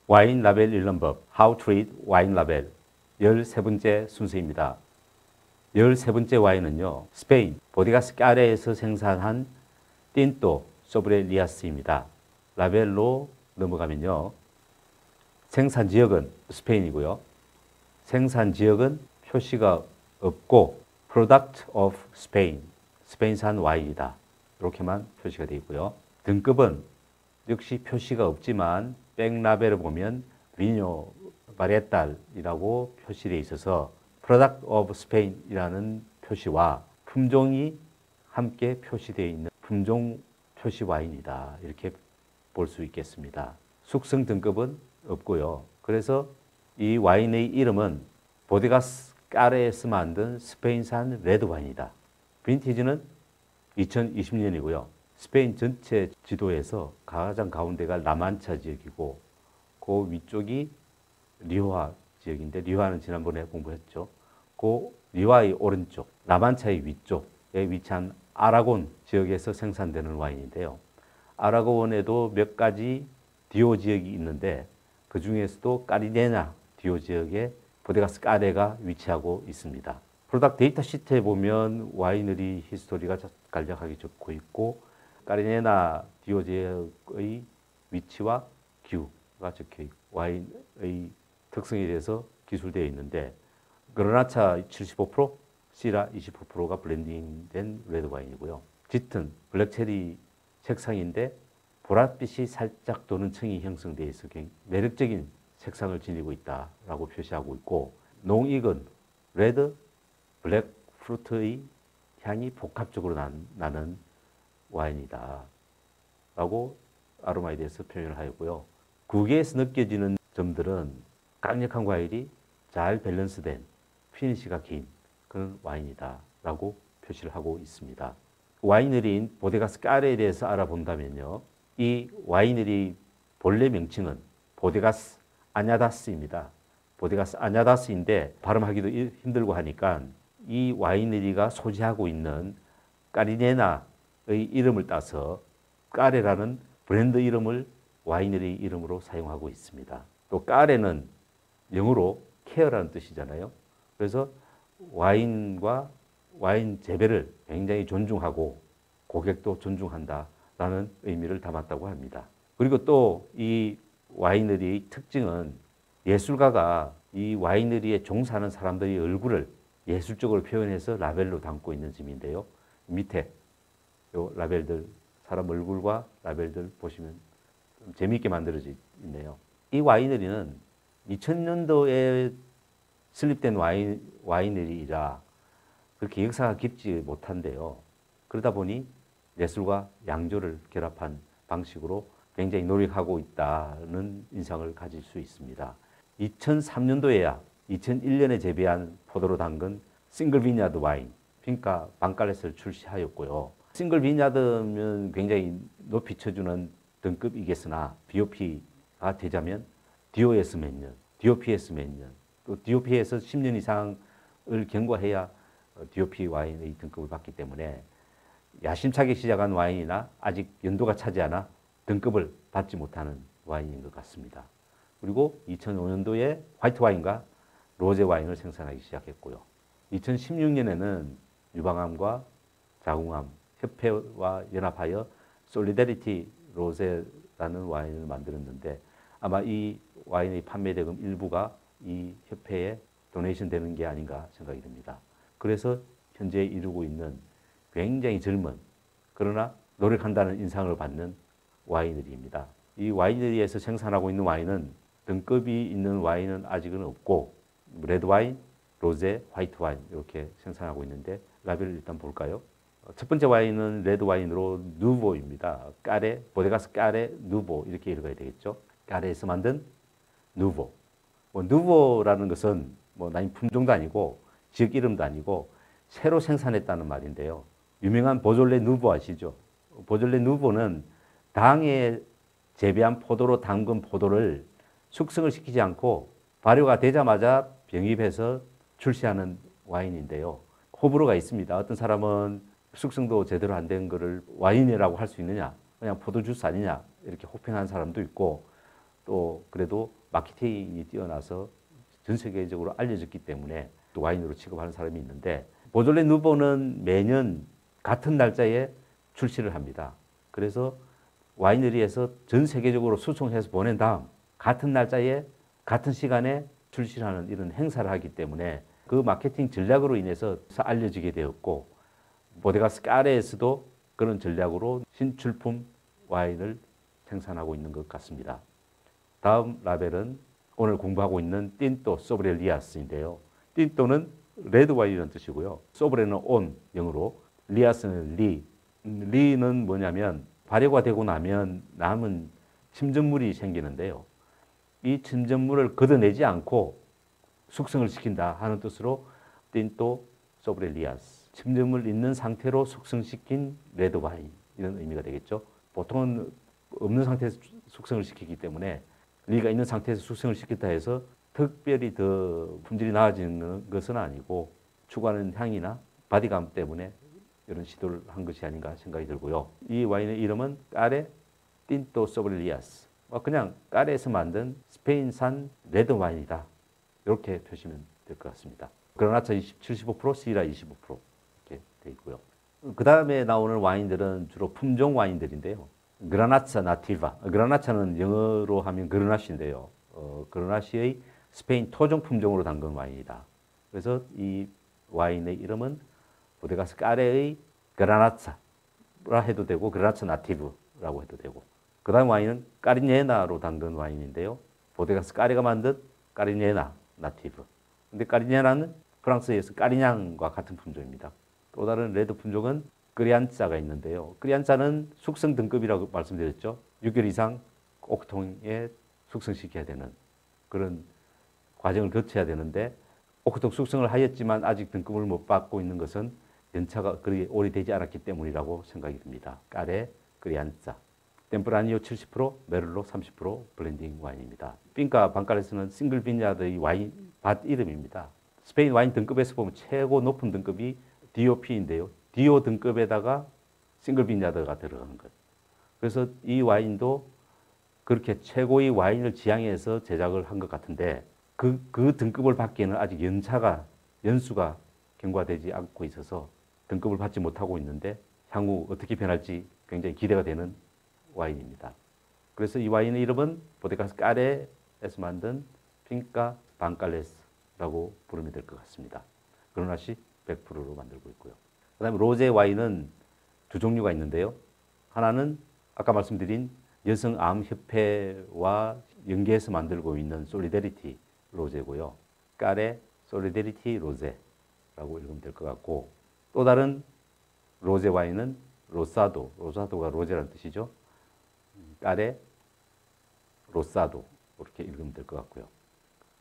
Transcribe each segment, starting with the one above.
와인 라벨 읽는 법, How to read 와인 라벨 13번째 순서입니다. 13번째 와인은요, 스페인 보데가스 까레에서 생산한 틴토 소브레리아스입니다. 라벨로 넘어가면요, 생산 지역은 스페인이고요. 생산 지역은 표시가 없고 Product of Spain, 스페인산 와인이다. 이렇게만 표시가 되어 있고요. 등급은 역시 표시가 없지만 백라벨을 보면 비뇨 바레탈이라고 표시되어 있어서 Product of Spain이라는 표시와 품종이 함께 표시되어 있는 품종 표시 와인이다. 이렇게 볼 수 있겠습니다. 숙성 등급은 없고요. 그래서 이 와인의 이름은 보데가스 까레에서 만든 스페인산 레드 와인이다. 빈티지는 2020년이고요. 스페인 전체 지도에서 가장 가운데가 라만차 지역이고 그 위쪽이 리오하 지역인데, 리오하는 지난번에 공부했죠. 그 리오하의 오른쪽, 라만차의 위쪽에 위치한 아라곤 지역에서 생산되는 와인인데요. 아라곤에도 몇 가지 디오 지역이 있는데 그 중에서도 까리네나 디오 지역에 보데가스 까레가 위치하고 있습니다. 프로덕트 데이터 시트에 보면 와이너리 히스토리가 간략하게 적고 있고 까리네나 디오 지역의 위치와 기후가 적혀 있고 와인의 특성에 대해서 기술되어 있는데, 그라나차 75%, 시라 29%가 블렌딩된 레드 와인이고요. 짙은 블랙체리 색상인데 보랏빛이 살짝 도는 층이 형성되어 있어 매력적인 색상을 지니고 있다라고 표시하고 있고, 농익은 레드, 블랙 프루트의 향이 복합적으로 나는 와인이다 라고 아로마에 대해서 표현을 하였고요. 국외에서 느껴지는 점들은 강력한 과일이 잘 밸런스된 피니시가 긴 그런 와인이다 라고 표시를 하고 있습니다. 와이너리인 보데가스 까레에 대해서 알아본다면요, 이 와이너리 본래 명칭은 보데가스 아냐다스입니다. 보데가스 아냐다스인데 발음하기도 힘들고 하니까 이 와이너리가 소지하고 있는 까리네나의 이름을 따서 까레라는 브랜드 이름을 와이너리 이름으로 사용하고 있습니다. 또 까레는 영어로 케어라는 뜻이잖아요. 그래서 와인과 와인 재배를 굉장히 존중하고 고객도 존중한다라는 의미를 담았다고 합니다. 그리고 또 이 와이너리의 특징은 예술가가 이 와이너리에 종사하는 사람들의 얼굴을 예술적으로 표현해서 라벨로 담고 있는 점인데요. 밑에 요 라벨들, 사람 얼굴과 라벨들 보시면 좀 재미있게 만들어져 있네요. 이 와이너리는 2000년도에 설립된 와이너리라 그렇게 역사가 깊지 못한데요. 그러다 보니 예술과 양조를 결합한 방식으로 굉장히 노력하고 있다는 인상을 가질 수 있습니다. 2003년도에야 2001년에 재배한 포도로 담근 싱글 비냐드 와인, 핑카 방칼렛을 출시하였고요. 싱글 비냐드면 굉장히 높이 쳐주는 등급이겠으나 DOP가 되자면 DOS 몇 년, DOPS 몇 년, 또 DOP에서 10년 이상을 경과해야 DOP 와인의 등급을 받기 때문에 야심차게 시작한 와인이나 아직 연도가 차지 않아 등급을 받지 못하는 와인인 것 같습니다. 그리고 2005년도에 화이트 와인과 로제 와인을 생산하기 시작했고요. 2016년에는 유방암과 자궁암 협회와 연합하여 솔리데리티 로제라는 와인을 만들었는데 아마 이 와인의 판매 대금 일부가 이 협회에 도네이션 되는 게 아닌가 생각이 듭니다. 그래서 현재 이루고 있는 굉장히 젊은 그러나 노력한다는 인상을 받는 와이너리입니다. 이 와이너리에서 생산하고 있는 와인은 등급이 있는 와인은 아직은 없고 레드 와인, 로제, 화이트 와인 이렇게 생산하고 있는데 라벨을 일단 볼까요? 첫 번째 와인은 레드 와인으로 누보입니다. 까레, 보데가스 까레 누보 이렇게 읽어야 되겠죠. 까레에서 만든 누보. 누보라는 것은 나인 품종도 아니고 지역 이름도 아니고 새로 생산했다는 말인데요. 유명한 보졸레 누보 아시죠? 보졸레 누보는 당에 재배한 포도로 담근 포도를 숙성을 시키지 않고 발효가 되자마자 병입해서 출시하는 와인인데요. 호불호가 있습니다. 어떤 사람은 숙성도 제대로 안 된 거를 와인이라고 할 수 있느냐, 그냥 포도주스 아니냐 이렇게 호평하는 사람도 있고, 또 그래도 마케팅이 뛰어나서 전 세계적으로 알려졌기 때문에 또 와인으로 취급하는 사람이 있는데 보졸레 누보는 매년 같은 날짜에 출시를 합니다. 그래서 와이너리에서 전 세계적으로 수송해서 보낸 다음 같은 날짜에 같은 시간에 출시를 하는 이런 행사를 하기 때문에 그 마케팅 전략으로 인해서 알려지게 되었고 보데가스 까레에서도 그런 전략으로 신출품 와인을 생산하고 있는 것 같습니다. 다음 라벨은 오늘 공부하고 있는 틴토 소브렐리아스인데요. 틴토는 레드 와인이라는 뜻이고요. 소브레는 온, 영어로. 리아스는 리. 리는 뭐냐면 발효가 되고 나면 남은 침전물이 생기는데요. 이 침전물을 걷어내지 않고 숙성을 시킨다 하는 뜻으로 틴토 소브렐리아스. 침전물 있는 상태로 숙성시킨 레드 와인 이런 의미가 되겠죠. 보통은 없는 상태에서 숙성을 시키기 때문에 리가 있는 상태에서 숙성을 시켰다 해서 특별히 더 품질이 나아지는 것은 아니고 추구하는 향이나 바디감 때문에 이런 시도를 한 것이 아닌가 생각이 들고요. 이 와인의 이름은 까레 틴토 소브렐리아스. 그냥 까레에서 만든 스페인산 레드 와인이다. 이렇게 표시면 될 것 같습니다. 그라나차 75%, 시라 25% 이렇게 되어 있고요. 그 다음에 나오는 와인들은 주로 품종 와인들인데요. 그라나차 나티바. 그라나차는 영어로 하면 그르나시인데요. 그르나시의 스페인 토종 품종으로 담근 와인이다. 그래서 이 와인의 이름은 보데가스 까레의 그라나차라 해도 되고 그라나차 나티브라고 해도 되고 그 다음 와인은 까리녜나로 담근 와인인데요. 보데가스 까레가 만든 까리녜나 나티브. 근데 까리녜나는 프랑스에서 까리냥과 같은 품종입니다. 또 다른 레드 품종은 크리안짜가 있는데요. 크리안짜는 숙성 등급이라고 말씀드렸죠. 6개월 이상 오크통에 숙성시켜야 되는 그런 과정을 거쳐야 되는데 오크통 숙성을 하였지만 아직 등급을 못 받고 있는 것은 연차가 그리 오래되지 않았기 때문이라고 생각이 듭니다. 까레, 크리안짜. 템프라니오 70%, 메를로 30% 블렌딩 와인입니다. 핀카 방칼레스는 싱글 빈야드의 와인 밭 이름입니다. 스페인 와인 등급에서 보면 최고 높은 등급이 DOP인데요. DO 등급에다가 싱글 빈야드가 들어가는 것. 그래서 이 와인도 그렇게 최고의 와인을 지향해서 제작을 한 것 같은데 그 등급을 받기에는 아직 연수가 경과되지 않고 있어서 등급을 받지 못하고 있는데 향후 어떻게 변할지 굉장히 기대가 되는 와인입니다. 그래서 이 와인의 이름은 보데가스 까레에서 만든 핀카 방칼레스라고 부르면 될 것 같습니다. 그라나시 100%로 만들고 있고요. 그 다음에 로제 와인은 두 종류가 있는데요. 하나는 아까 말씀드린 여성암협회와 연계해서 만들고 있는 솔리데리티 로제고요. 까레 솔리데리티 로제라고 읽으면 될 것 같고 또 다른 로제 와인은 로사도가 로제라는 뜻이죠. 까레 로사도 이렇게 읽으면 될 것 같고요.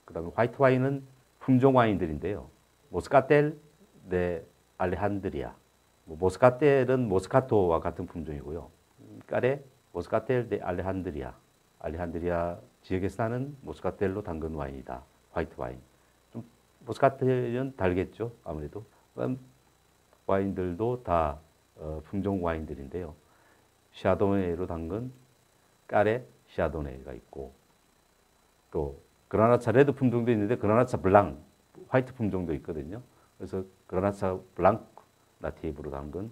그 다음에 화이트 와인은 품종 와인들인데요. 모스카텔 데 알레한드리아. 모스카텔은 모스카토와 같은 품종이고요. 까레 모스카텔 데 알레한드리아. 알레한드리아 지역에서 나는 모스카텔로 담근 와인이다. 화이트 와인. 좀 모스카텔은 달겠죠. 아무래도. 그다음 와인들도 다 품종 와인들인데요. 샤도네로 담근 까레 샤도네가 있고 또 그라나차 레드 품종도 있는데 그라나차 블랑 화이트 품종도 있거든요. 그래서 그라나차 블랑크 나티브로 담근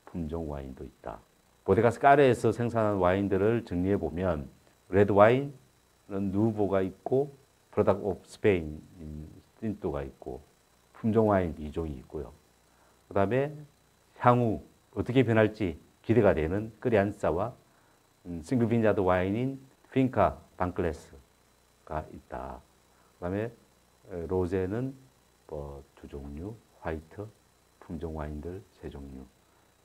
품종 와인도 있다. 보데가스 까레에서 생산한 와인들을 정리해 보면 레드 와인은 누보가 있고 프로덕트 오브 스페인 틴토가 있고 품종 와인 2종이 있고요. 그 다음에 향후 어떻게 변할지 기대가 되는 크리안짜와 싱글 빈야드 와인인 핀카 방클레스가 있다. 그 다음에 로제는 두 종류, 화이트, 품종 와인들 세 종류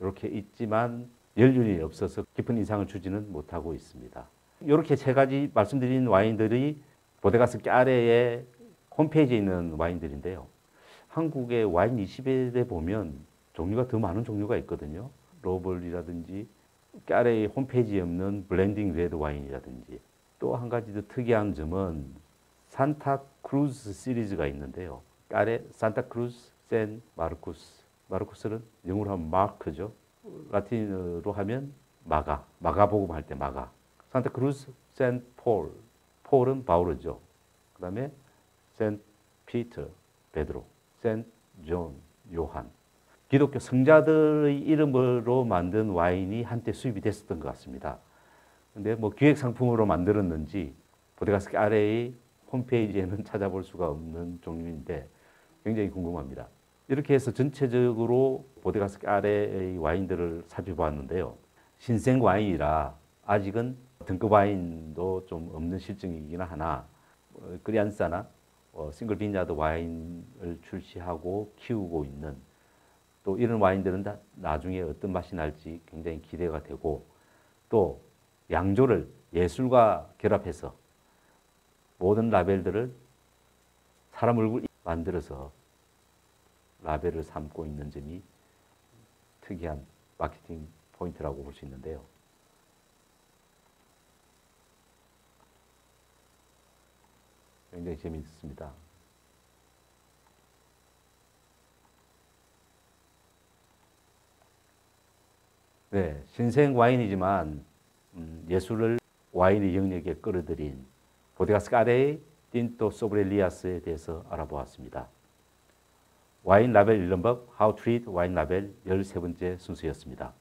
이렇게 있지만 연륜이 없어서 깊은 인상을 주지는 못하고 있습니다. 이렇게 세 가지 말씀드린 와인들이 보데가스 까레의 홈페이지에 있는 와인들인데요. 한국의 와인 20일에 보면 종류가 더 많은 종류가 있거든요. 로벌이라든지 까레의 홈페이지에 없는 블렌딩 레드 와인이라든지 또 한 가지 더 특이한 점은 산타크루즈 시리즈가 있는데요. 까레 산타크루즈 샌 마르쿠스. 마르쿠스는 영어로 하면 마크죠. 라틴어로 하면 마가복음 할 때 마가. 산타크루즈 샌 폴 폴은 바울이죠. 그 다음에 센트 피터, 베드로, 센트 존, 요한. 기독교 성자들의 이름으로 만든 와인이 한때 수입이 됐었던 것 같습니다. 근데 뭐 기획 상품으로 만들었는지 보데가스키 아래의 홈페이지에는 찾아볼 수가 없는 종류인데 굉장히 궁금합니다. 이렇게 해서 전체적으로 보데가스키 아래의 와인들을 살펴보았는데요. 신생 와인이라 아직은 등급 와인도 좀 없는 실정이긴 하나 크리안사나 싱글 빈야드 와인을 출시하고 키우고 있는 또 이런 와인들은 나중에 어떤 맛이 날지 굉장히 기대가 되고 또 양조를 예술과 결합해서 모든 라벨들을 사람 얼굴 만들어서 라벨을 삼고 있는 점이 특이한 마케팅 포인트라고 볼 수 있는데요. 굉장히 재미있습니다. 네, 신생 와인이지만 예술을 와인의 영역에 끌어들인 보데가스키 아래의 틴토 소브렐리아스에 대해서 알아보았습니다. 와인 라벨 읽는 법 How to Read 와인 라벨 13번째 순서였습니다.